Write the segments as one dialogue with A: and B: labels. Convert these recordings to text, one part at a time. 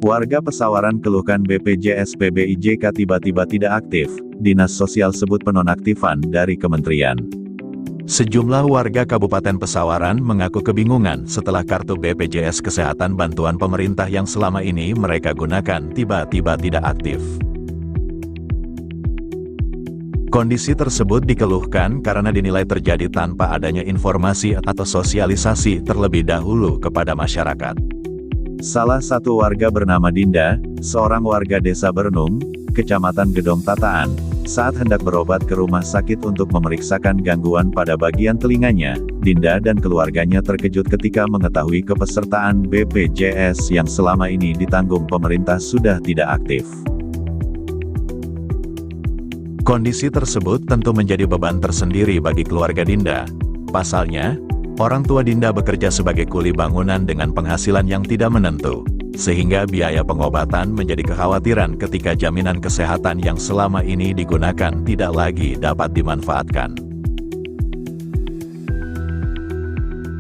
A: Warga Pesawaran keluhkan BPJS PBIJK tiba-tiba tidak aktif, Dinas Sosial sebut penonaktifan dari kementerian. Sejumlah warga Kabupaten Pesawaran mengaku kebingungan setelah kartu BPJS Kesehatan bantuan pemerintah yang selama ini mereka gunakan tiba-tiba tidak aktif. Kondisi tersebut dikeluhkan karena dinilai terjadi tanpa adanya informasi atau sosialisasi terlebih dahulu kepada masyarakat. Salah satu warga bernama Dinda, seorang warga desa Bernung, Kecamatan Gedong Tataan, saat hendak berobat ke rumah sakit untuk memeriksakan gangguan pada bagian telinganya, Dinda dan keluarganya terkejut ketika mengetahui kepesertaan BPJS yang selama ini ditanggung pemerintah sudah tidak aktif. Kondisi tersebut tentu menjadi beban tersendiri bagi keluarga Dinda. Pasalnya, orang tua Dinda bekerja sebagai kuli bangunan dengan penghasilan yang tidak menentu, sehingga biaya pengobatan menjadi kekhawatiran ketika jaminan kesehatan yang selama ini digunakan tidak lagi dapat dimanfaatkan.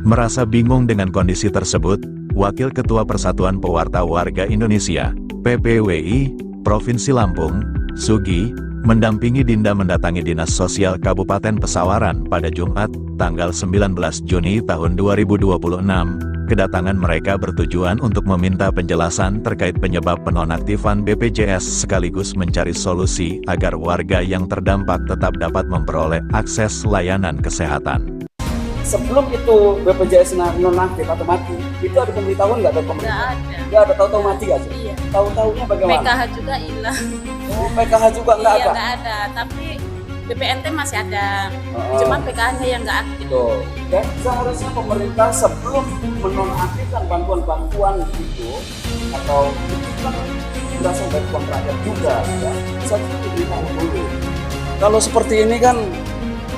A: Merasa bingung dengan kondisi tersebut, Wakil Ketua Persatuan Pewarta Warga Indonesia, PPWI, Provinsi Lampung, Sugi, mendampingi Dinda mendatangi Dinas Sosial Kabupaten Pesawaran pada Jumat, tanggal 19 Juni tahun 2026. Kedatangan mereka bertujuan untuk meminta penjelasan terkait penyebab penonaktifan BPJS sekaligus mencari solusi agar warga yang terdampak tetap dapat memperoleh akses layanan kesehatan.
B: Sebelum itu BPJS nonaktif atau mati, itu ada pemberitahuan nggak dari pemerintah? Nggak ada, tahu-tahu mati aja? Iya. Tahu-tahunya bagaimana?
C: PKH juga hilang.
B: Oh, PKH juga nggak ada?
C: Iya, nggak ada, tapi BPNT masih ada, cuman PKH-nya yang nggak aktif.
B: Betul. Dan seharusnya pemerintah sebelum menonaktifkan bantuan-bantuan itu, atau itu kan langsung bantuan rakyat juga, ya, seharusnya diberitahu dulu. Kalau seperti ini kan,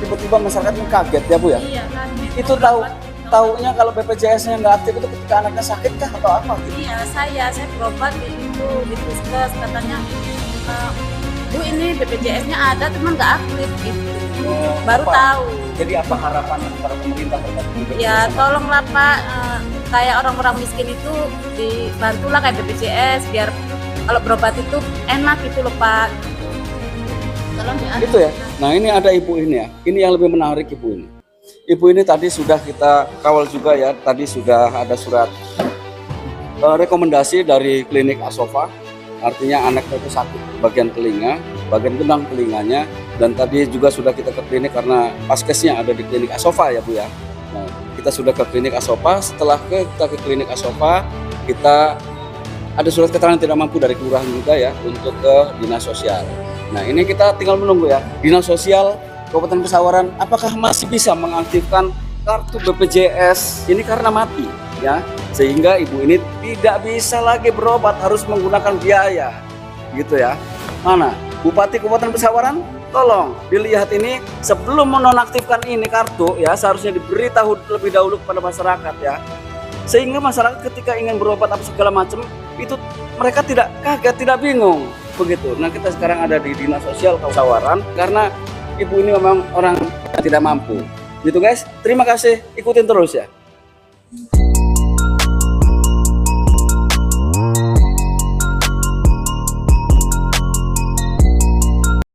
B: tiba-tiba masyarakat kaget ya Bu ya? Iya kan. Itu taunya kalau BPJS-nya nggak aktif itu ketika anaknya sakit kah atau apa gitu?
C: Iya, saya berobat di puskes, katanya Bu ini BPJS-nya ada teman nggak aktif gitu. Baru tahu.
B: Jadi apa harapan para pemerintah terkait BPJS?
C: Ya tolonglah Pak, kayak orang-orang miskin itu dibantulah kayak BPJS biar kalau berobat itu enak gitu loh Pak. Tolong
B: itu ya. Nah ini ada ibu ini ya. Ini yang lebih menarik ibu ini. Ibu ini tadi sudah kita kawal juga ya. Tadi sudah ada surat rekomendasi dari klinik Asofa. Artinya anaknya itu sakit bagian telinga, bagian gendang telinganya. Dan tadi juga sudah kita ke klinik karena paskesnya ada di klinik Asofa ya Bu ya. Nah, kita sudah ke klinik Asofa. Setelah kita ke klinik Asofa, kita ada surat keterangan tidak mampu dari kelurahan juga ya untuk ke dinas sosial. Nah ini kita tinggal menunggu ya, Dinas Sosial Kabupaten Pesawaran apakah masih bisa mengaktifkan kartu BPJS ini karena mati ya, sehingga ibu ini tidak bisa lagi berobat, harus menggunakan biaya gitu ya. Mana Bupati Kabupaten Pesawaran, tolong dilihat ini sebelum menonaktifkan ini kartu ya, seharusnya diberitahu lebih dahulu kepada masyarakat ya, sehingga masyarakat ketika ingin berobat apa segala macam itu mereka tidak kaget, tidak bingung begitu. Nah kita sekarang ada di Dinas Sosial Pesawaran karena ibu ini memang orang yang tidak mampu gitu guys. Terima kasih, ikutin terus ya.